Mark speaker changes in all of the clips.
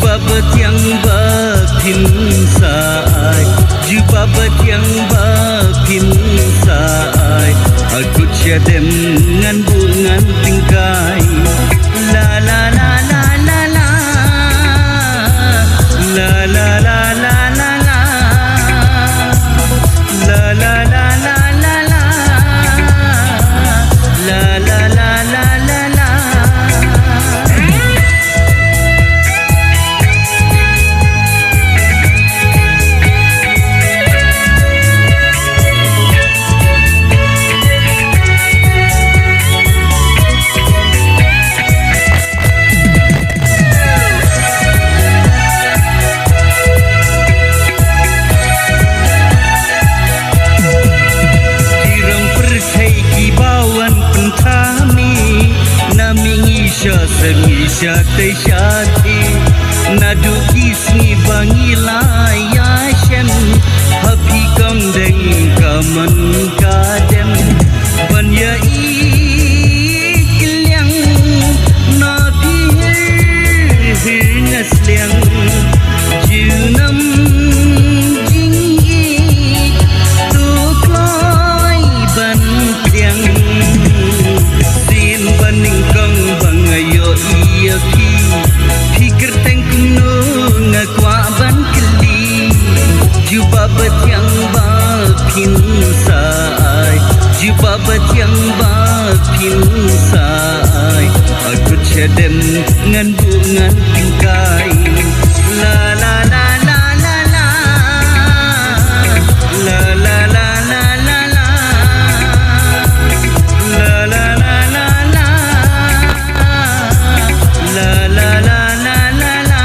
Speaker 1: Jumpa betiang bakin saai, jumpa betiang bakin saai. Aku cadem ngan bungan tingkai. La la la la la la, la la la la la la, la la la la la la, la la la la la la. Sengisha te shati nadu kisni bangila yashem happy kam deng kaman kadem banya iklyang na phir naslyang junam jingi tu kloi ban kyang sin baning kong bangayo iyaki fikir tengkuno ngakwa ban keli jumpa betiang bakin saai, jumpa betiang bakin saai. Aku cadem ngan bungan tingkai. La la la la la la, la la la la la la, la la la la la, la la la la la la.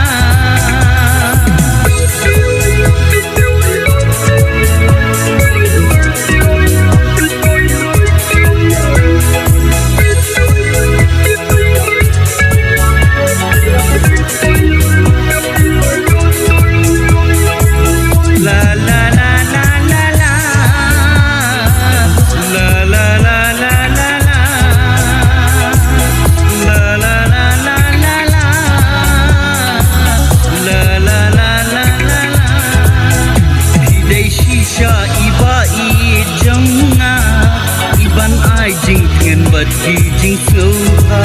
Speaker 1: Jing suha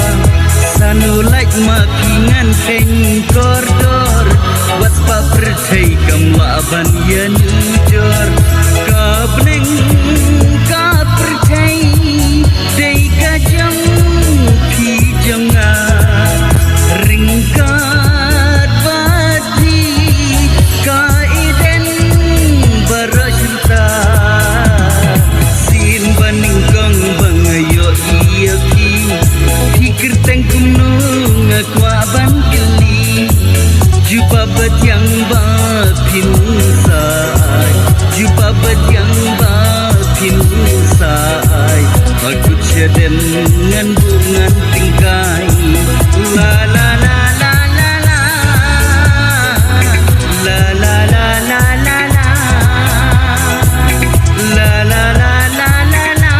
Speaker 1: sanu like makingan keng koridor waspa percai kamla ban yan jor kabneng ka percai dei ka jang ki janga ringkat bati ka iden barashta sin baning kong bangayo iyaki fikir tengkuno ngakwa ban keli jumpa betiang bakin saai, jumpa betiang bakin saai. Aku cadem ngan bungan tingkai. La la la la la la, la la la la la la, la la la la la la,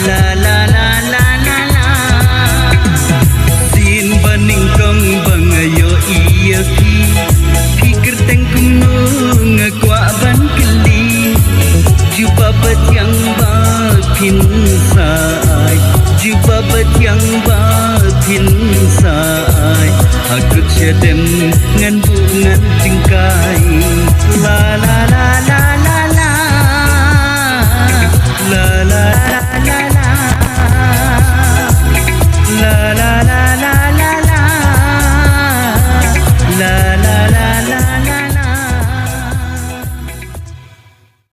Speaker 1: la la la la la la. Sin baning kong bangayo iyaki fikir tengkuno ngakwa ban keli jumpa betiang bakin saai, jumpa betiang bakin saai. Aku cadem ngan bungan tingkai. La la